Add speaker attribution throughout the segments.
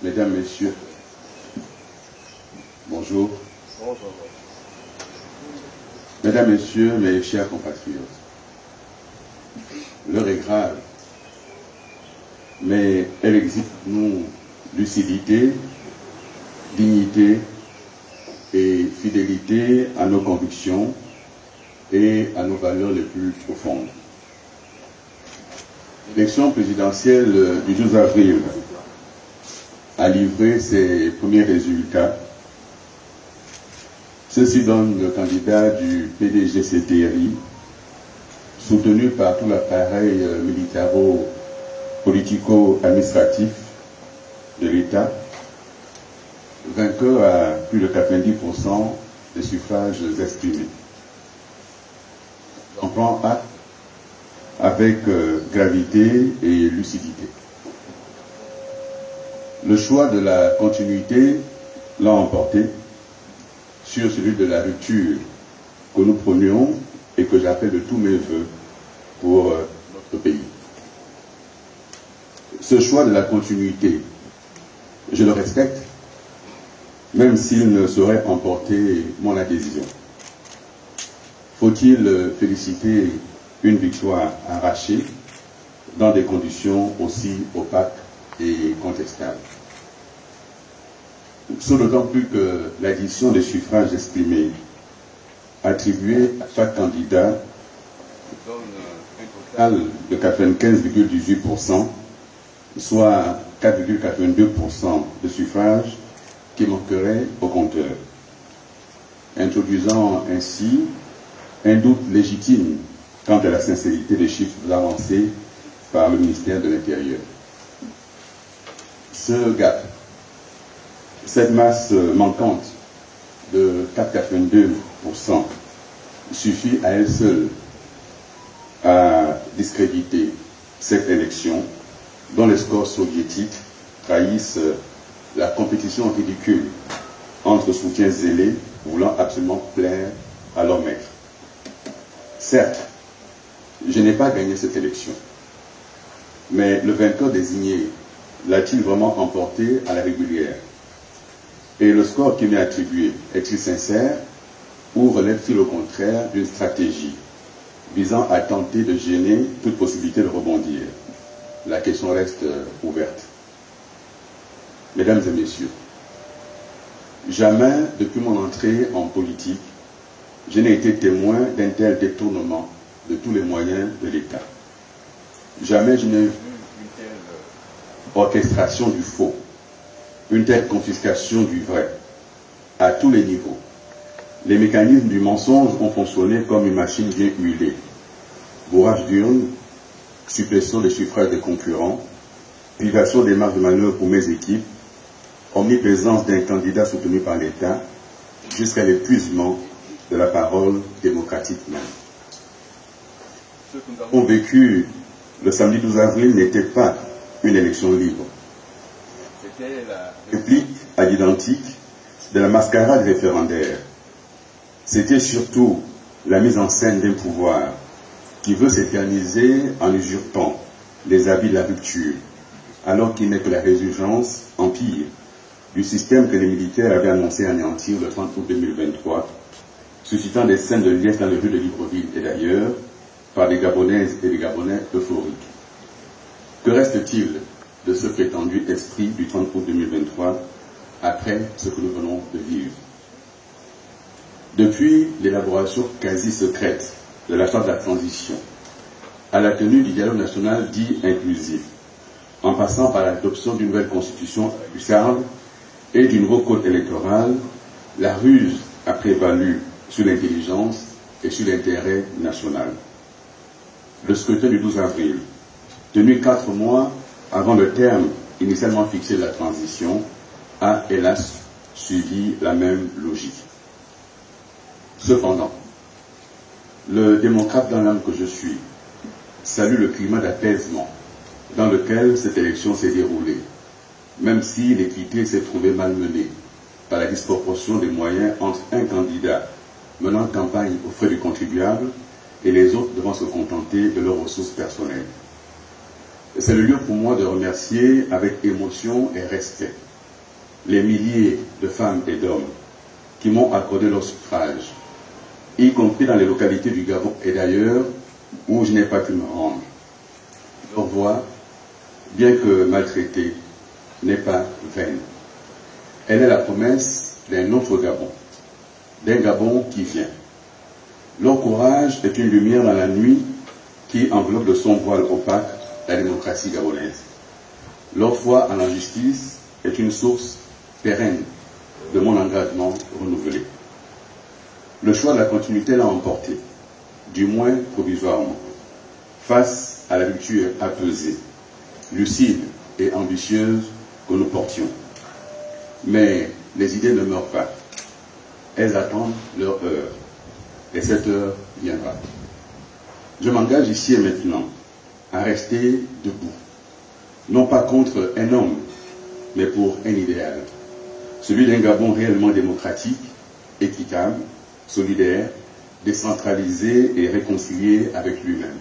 Speaker 1: Mesdames, Messieurs, bonjour.
Speaker 2: Bonjour.
Speaker 1: Mesdames, Messieurs, mes chers compatriotes, l'heure est grave, mais elle exige de nous lucidité, dignité et fidélité à nos convictions et à nos valeurs les plus profondes. L'élection présidentielle du 12 avril a livré ses premiers résultats. Ceci donne le candidat du PDG-CTRI, soutenu par tout l'appareil militaro-politico-administratif de l'État, vainqueur à plus de 90% des suffrages exprimés. J'en prends acte avec gravité et lucidité. Le choix de la continuité l'a emporté sur celui de la rupture que nous prenions et que j'appelle de tous mes voeux pour notre pays. Ce choix de la continuité, je le respecte, même s'il ne saurait emporter mon adhésion. Faut-il féliciter une victoire arrachée dans des conditions aussi opaques et contestables? Ce d'autant plus que l'addition des suffrages exprimés attribués à chaque candidat donne un total de 95,18%, soit 4,82% de suffrages qui manqueraient au compteur, introduisant ainsi un doute légitime quant à la sincérité des chiffres avancés par le ministère de l'Intérieur. Ce gap, cette masse manquante de 4,82% suffit à elle seule à discréditer cette élection dont les scores soviétiques trahissent la compétition ridicule entre soutiens zélés voulant absolument plaire à leur maître. Certes, je n'ai pas gagné cette élection, mais le vainqueur désigné l'a-t-il vraiment emporté à la régulière? Et le score qui m'est attribué est-il sincère ou relève-t-il au contraire d'une stratégie visant à tenter de gêner toute possibilité de rebondir? La question reste ouverte. Mesdames et messieurs, jamais depuis mon entrée en politique, je n'ai été témoin d'un tel détournement de tous les moyens de l'État. Jamais je n'ai vu une telle orchestration du faux, une telle confiscation du vrai, à tous les niveaux. Les mécanismes du mensonge ont fonctionné comme une machine bien huilée. Bourrage d'urnes, suppression des suffrages des concurrents, privation des marges de manœuvre pour mes équipes, omniprésence d'un candidat soutenu par l'État, jusqu'à l'épuisement de la parole démocratique même. Ce que nous avons vécu le samedi 12 avril n'était pas une élection libre. C'était la réplique à l'identique de la mascarade référendaire. C'était surtout la mise en scène d'un pouvoir qui veut s'éterniser en usurpant les habits de la rupture, alors qu'il n'est que la résurgence empire du système que les militaires avaient annoncé anéantir le 30 août 2023, suscitant des scènes de liesse dans les rues de Libreville et d'ailleurs, par des Gabonaises et des Gabonais euphoriques. Que reste-t-il de ce prétendu esprit du 30 août 2023 après ce que nous venons de vivre? Depuis l'élaboration quasi secrète de la charte de la transition, à la tenue du dialogue national dit inclusif, en passant par l'adoption d'une nouvelle constitution hussarde et du nouveau code électoral, la ruse a prévalu sur l'intelligence et sur l'intérêt national. Le scrutin du 12 avril, tenu 4 mois avant le terme initialement fixé de la transition, a hélas suivi la même logique. Cependant, le démocrate dans l'âme que je suis salue le climat d'apaisement dans lequel cette élection s'est déroulée, même si l'équité s'est trouvée malmenée par la disproportion des moyens entre un candidat menant campagne aux frais du contribuable et les autres devant se contenter de leurs ressources personnelles. C'est le lieu pour moi de remercier avec émotion et respect les milliers de femmes et d'hommes qui m'ont accordé leur suffrage, y compris dans les localités du Gabon et d'ailleurs où je n'ai pas pu me rendre. Leur voix, bien que maltraitée, n'est pas vaine. Elle est la promesse d'un autre Gabon, d'un Gabon qui vient. Leur courage est une lumière dans la nuit qui enveloppe de son voile opaque la démocratie gabonaise. Leur foi en la justice est une source pérenne de mon engagement renouvelé. Le choix de la continuité l'a emporté, du moins provisoirement, face à la rupture apaisée, lucide et ambitieuse que nous portions. Mais les idées ne meurent pas. Elles attendent leur heure. Et cette heure viendra. Je m'engage ici et maintenant à rester debout. Non pas contre un homme, mais pour un idéal. Celui d'un Gabon réellement démocratique, équitable, solidaire, décentralisé et réconcilié avec lui-même.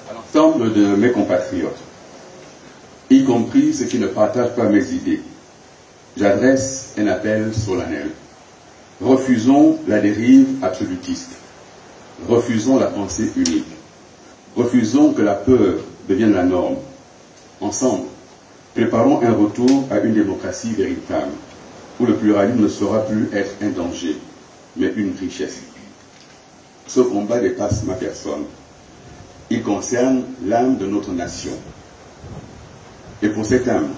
Speaker 1: À l'ensemble de mes compatriotes, y compris ceux qui ne partagent pas mes idées, j'adresse un appel solennel. Refusons la dérive absolutiste. Refusons la pensée unique. Refusons que la peur devienne la norme. Ensemble, préparons un retour à une démocratie véritable, où le pluralisme ne saura plus être un danger, mais une richesse. Ce combat dépasse ma personne. Il concerne l'âme de notre nation. Et pour cette âme,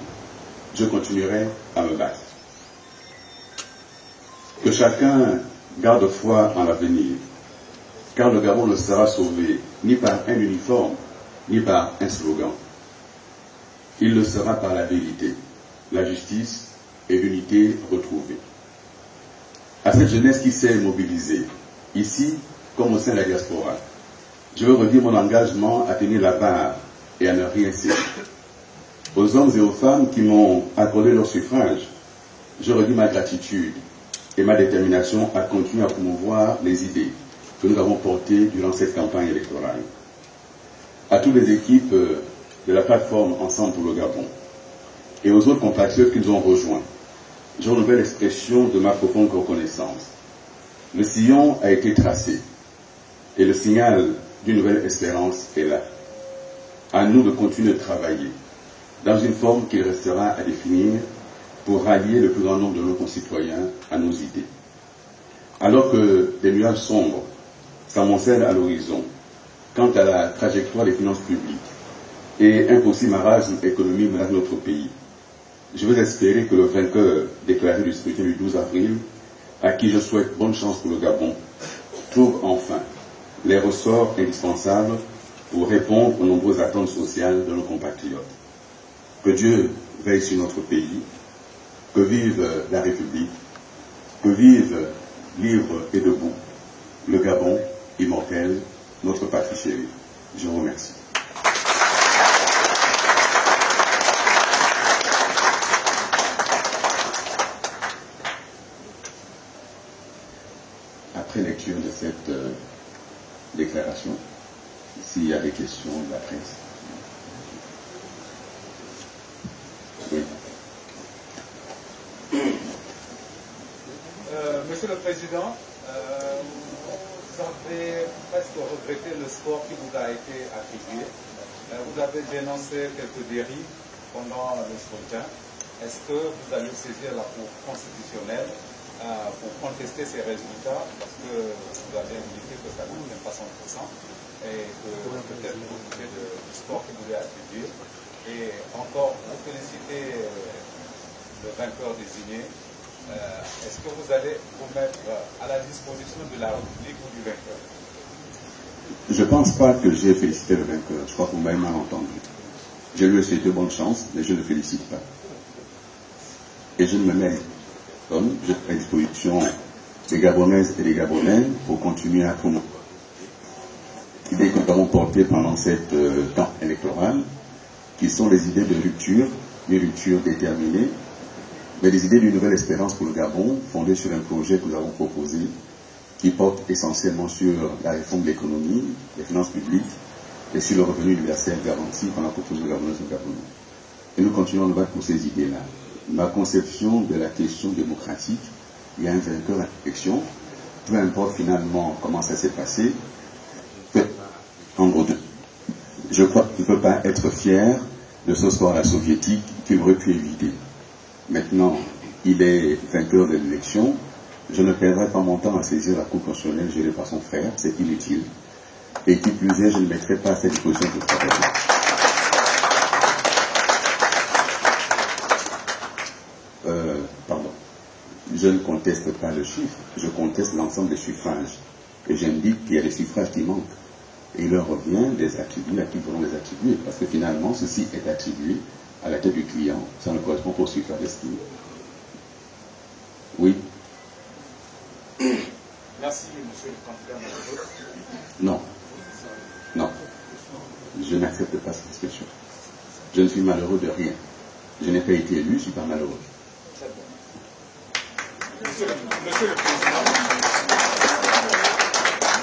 Speaker 1: je continuerai à me battre. Que chacun garde foi en l'avenir, car le Gabon ne sera sauvé ni par un uniforme, ni par un slogan. Il le sera par la vérité, la justice et l'unité retrouvée. À cette jeunesse qui s'est mobilisée, ici comme au sein de la diaspora, je veux redire mon engagement à tenir la barre et à ne rien céder. Aux hommes et aux femmes qui m'ont accordé leur suffrage, je redis ma gratitude et ma détermination à continuer à promouvoir les idées que nous avons portées durant cette campagne électorale. À toutes les équipes de la plateforme Ensemble pour le Gabon et aux autres compatriotes qui nous ont rejoints, je renouvelle l'expression de ma profonde reconnaissance. Le sillon a été tracé et le signal d'une nouvelle espérance est là. À nous de continuer de travailler dans une forme qu'il restera à définir pour rallier le plus grand nombre de nos concitoyens à nos idées. Alors que des nuages sombres s'amoncellent à l'horizon quant à la trajectoire des finances publiques et un possible marasme économique menace notre pays, je veux espérer que le vainqueur déclaré du scrutin du 12 avril, à qui je souhaite bonne chance pour le Gabon, trouve enfin les ressorts indispensables pour répondre aux nombreuses attentes sociales de nos compatriotes. Que Dieu veille sur notre pays, que vive la République, que vive libre et debout le Gabon immortel, notre patrie chérie. Je vous remercie. Après lecture de cette déclaration, s'il y a des questions de la presse. Oui.
Speaker 2: Monsieur le Président, vous avez presque regretté le score qui vous a été attribué. Vous avez dénoncé quelques dérives pendant le scrutin. Est-ce que vous allez saisir la Cour constitutionnelle pour contester ces résultats? Parce que vous avez indiqué que ça ne vient pas 100% et que peut-être vous doutez du score qui vous est attribué. Et encore, vous félicitez le vainqueur désigné. Est-ce que vous allez vous mettre à la disposition de la République ou du vainqueur?
Speaker 1: Je ne pense pas que j'ai félicité le vainqueur. Je crois que vous m'avez mal entendu. Je lui ai souhaité bonne chance, mais je ne le félicite pas. Et je ne me mets comme je suis à disposition des Gabonaises et des Gabonais pour continuer à promouvoir l'idée que nous avons portée pendant cette temps électoral, qui sont les idées de rupture, des ruptures déterminées, mais des idées d'une nouvelle espérance pour le Gabon, fondée sur un projet que nous avons proposé qui porte essentiellement sur la réforme de l'économie, des finances publiques et sur le revenu universel garanti qu'on a proposé aux Gabonaises et aux Gabonais. Et nous continuons à nous battre pour ces idées-là. Ma conception de la question démocratique, il y a un vainqueur à l'élection, peu importe finalement comment ça s'est passé, en gros, je crois qu'il ne peut pas être fier de ce score à la soviétique qu'il aurait pu éviter. Maintenant, il est vainqueur de l'élection. Je ne perdrai pas mon temps à saisir la Cour constitutionnelle gérée par son frère, c'est inutile. Et qui plus est, je ne mettrai pas à cette disposition pour travailler. Pardon. Je ne conteste pas le chiffre, je conteste l'ensemble des suffrages. Et j'indique qu'il y a des suffrages qui manquent. Et il leur revient des attributs à qui voulons les attribuer. Parce que finalement, ceci est attribué à la tête du client. Ça ne correspond pas au suffrage estimé. Oui.
Speaker 2: Merci, monsieur le candidat.
Speaker 1: Non. Non. Je n'accepte pas cette expression. Je ne suis malheureux de rien. Je n'ai pas été élu, je ne suis pas malheureux.
Speaker 2: Très bien. Monsieur le Président,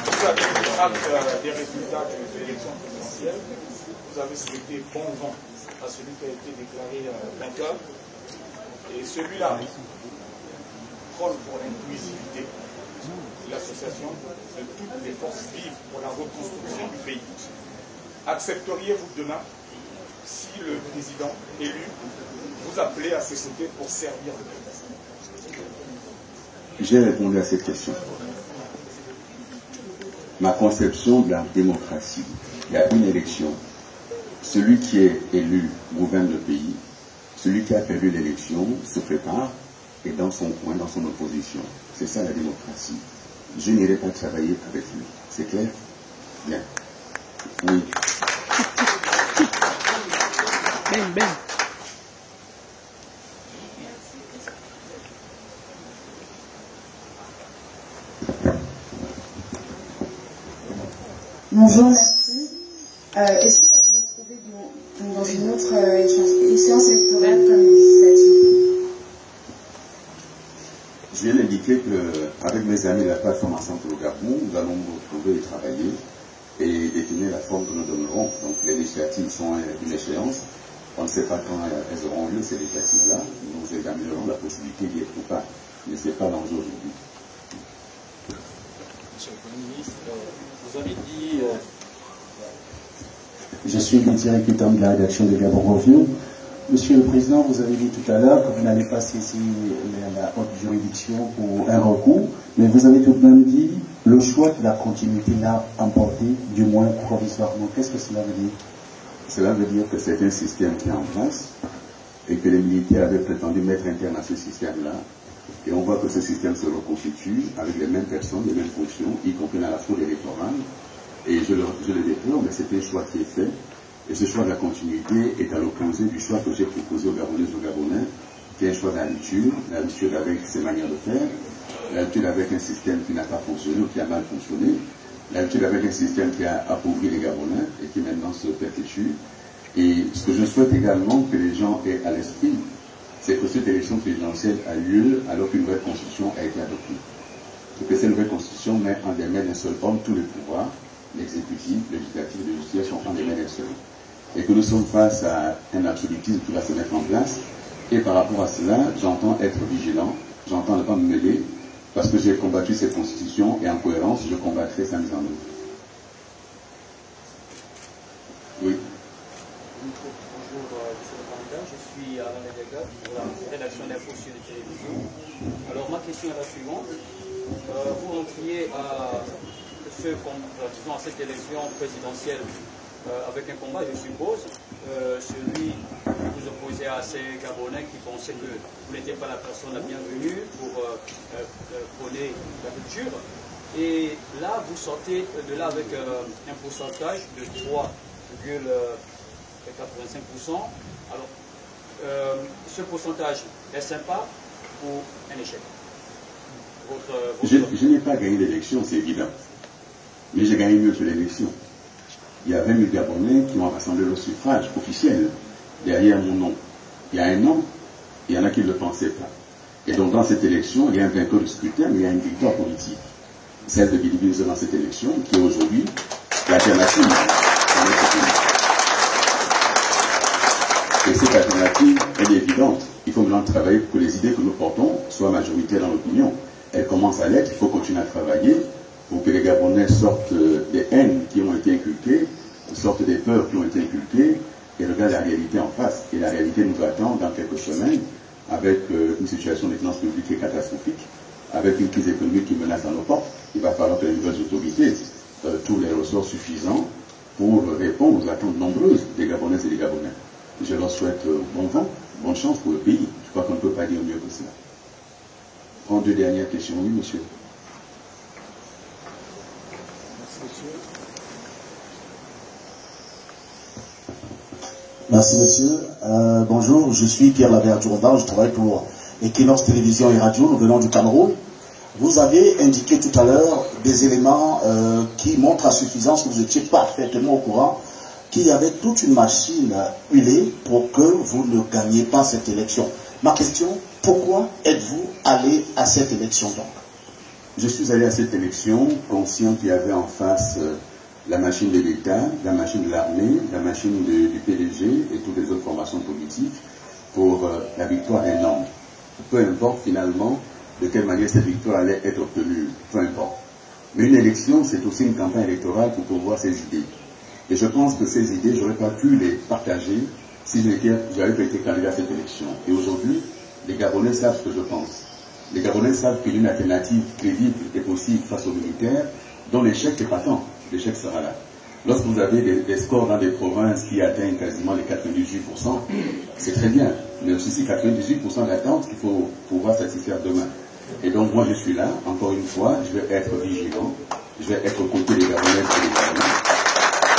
Speaker 2: vous avez pris acte des résultats de l'élection présidentielle. Vous avez souhaité bon vent à celui qui a été déclaré vainqueur. Et celui-là prône pour l'inclusivité de l'association de toutes les forces vives pour la reconstruction du pays. Accepteriez-vous demain, si le président élu vous appelait à ses côtés pour servir le pays?
Speaker 1: J'ai répondu à cette question. Ma conception de la démocratie, il y a une élection. Celui qui est élu gouverne le pays. Celui qui a perdu l'élection se prépare et dans son coin, dans son opposition. C'est ça la démocratie. Je n'irai pas travailler avec lui. C'est clair? Bien. Oui.
Speaker 3: Ben, ben.
Speaker 4: Bonjour, merci. Est-ce qu'on va vous retrouver dans une autre échéance électorale comme législative?
Speaker 1: Je viens d'indiquer qu'avec mes amis de la plateforme Ensemble pour le Gabon, nous allons nous retrouver et travailler et définir la forme que nous donnerons. Donc les législatives sont une échéance. On ne sait pas quand elles auront lieu, ces législatives-là. Nous examinerons la possibilité d'y être ou pas. Mais ce n'est pas l'enjeu aujourd'hui.
Speaker 5: Monsieur le Premier ministre, vous avez dit...
Speaker 6: Je suis le directeur de la rédaction de Gabon Review. Monsieur le Président, vous avez dit tout à l'heure que vous n'allez pas saisir la haute juridiction pour un recours, mais vous avez tout de même dit le choix de la continuité l'a emporté, du moins provisoirement. Qu'est-ce que cela veut dire?
Speaker 1: Cela veut dire que c'est un système qui est en place et que les militaires avaient prétendu mettre un terme à ce système-là. Et on voit que ce système se reconstitue avec les mêmes personnes, les mêmes fonctions, y compris dans la fraude électorale. Et je le déplore, mais c'est un choix qui est fait. Et ce choix de la continuité est à l'opposé du choix que j'ai proposé aux Gabonaises et aux Gabonais, qui est un choix l'habitude avec ses manières de faire, l'habitude avec un système qui n'a pas fonctionné ou qui a mal fonctionné, l'habitude avec un système qui a appauvri les Gabonais et qui maintenant se perpétue. Et ce que je souhaite également que les gens aient à l'esprit, c'est que cette élection présidentielle a lieu alors qu'une nouvelle constitution a été adoptée. Et que cette nouvelle constitution met en des mains d'un seul homme tous les pouvoirs, l'exécutif, le législatif et le judiciaire sont en des mains d'un seul. Et que nous sommes face à un absolutisme qui va se mettre en place. Et par rapport à cela, j'entends être vigilant, j'entends ne pas me mêler, parce que j'ai combattu cette constitution et en cohérence, je combattrai sa mise en œuvre. Oui.
Speaker 5: Bonjour, monsieur le candidat, je suis Alain Ledega pour la rédaction d'Info sur les télévisions. Alors ma question est la suivante. Vous rentriez à cette élection présidentielle avec un combat, je suppose, celui que vous opposez à ces Gabonais qui pensaient que vous n'étiez pas la personne la bienvenue pour prôner la culture. Et là, vous sortez de là avec un pourcentage de 3,85%. Alors, ce pourcentage est sympa ou un échec?
Speaker 1: Je n'ai pas gagné l'élection, c'est évident. Mais j'ai gagné mieux que l'élection. Il y a 20 000 Gabonais qui ont rassemblé le suffrage officiel derrière mon nom. Il y a un an, il y en a qui ne le pensaient pas. Et donc dans cette élection, il y a un vainqueur de scrutin, mais il y a une victoire politique. celle de Billy Bills dans cette élection, qui est aujourd'hui l'alternative dans notre pays. Et cette alternative, elle est évidente. Il faut maintenant travailler pour que les idées que nous portons soient majoritaires dans l'opinion. Elles commencent à l'être, il faut continuer à travailler pour que les Gabonais sortent des haines qui ont été inculquées, sortent des peurs qui ont été inculquées, et regardent la réalité en face. Et la réalité nous attend dans quelques semaines, avec une situation des finances publiques qui est catastrophique, avec une crise économique qui menace à nos portes. Il va falloir que les nouvelles autorités trouvent les ressources suffisants pour répondre aux attentes nombreuses des Gabonaises et des Gabonais. Je leur souhaite bon vent, bonne chance pour le pays. Je crois qu'on ne peut pas dire mieux que cela. Prends deux dernières questions. Oui, monsieur.
Speaker 7: Merci, monsieur. Bonjour, je suis Pierre Labert-Jourdan, je travaille pour Equinox Télévision et Radio, nous venons du Cameroun. Vous avez indiqué tout à l'heure des éléments qui montrent à suffisance que vous étiez parfaitement au courant qu'il y avait toute une machine huilée pour que vous ne gagniez pas cette élection. Ma question, pourquoi êtes-vous allé à cette élection donc?
Speaker 1: Je suis allé à cette élection conscient qu'il y avait en face la machine de l'État, la machine de l'armée, la machine du PDG et toutes les autres formations politiques pour la victoire énorme. Peu importe finalement de quelle manière cette victoire allait être obtenue, peu importe. Mais une élection, c'est aussi une campagne électorale pour promouvoir ses idées. Et je pense que ces idées, je n'aurais pas pu les partager si je n'avais pas été candidat à cette élection. Et aujourd'hui, les Gabonais savent ce que je pense. Les Gabonais savent qu'il y a une alternative crédible et possible face aux militaires, dont l'échec est patent. L'échec sera là. Lorsque vous avez des scores dans des provinces qui atteignent quasiment les 98%, c'est très bien. Mais aussi 98% d'attente qu'il faut pouvoir satisfaire demain. Et donc moi je suis là, encore une fois, je vais être vigilant, je vais être aux côtés des Gabonais et des Gabonais.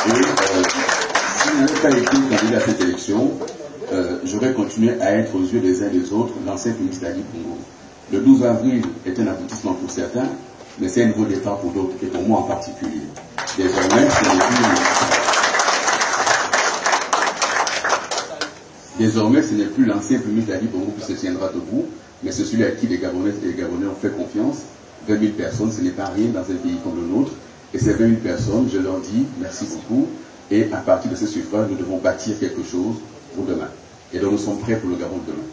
Speaker 1: Et si je n'avais pas été candidat à cette élection, j'aurais continué à être aux yeux des uns et des autres l'ancien ministre d'Ali Bongo. Le 12 avril est un aboutissement pour certains, mais c'est un nouveau départ pour d'autres, et pour moi en particulier. Désormais, ce n'est plus l'ancien ministre d'Ali Bongo qui se tiendra debout, mais c'est celui à qui les Gabonais et les Gabonais ont fait confiance. 20 000 personnes, ce n'est pas rien dans un pays comme le nôtre. Et ces 20 000 personnes, je leur dis merci beaucoup. Et à partir de ce suffrage, nous devons bâtir quelque chose pour demain. Et donc nous sommes prêts pour le Gabon de demain.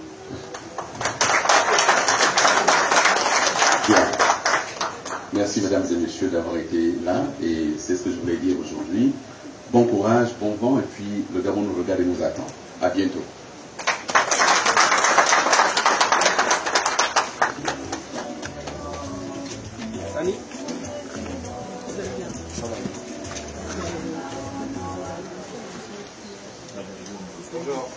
Speaker 1: Bien. Merci mesdames et messieurs d'avoir été là. Et c'est ce que je voulais dire aujourd'hui. Bon courage, bon vent. Et puis le Gabon nous regarde et nous attend. À bientôt.
Speaker 2: Bonjour.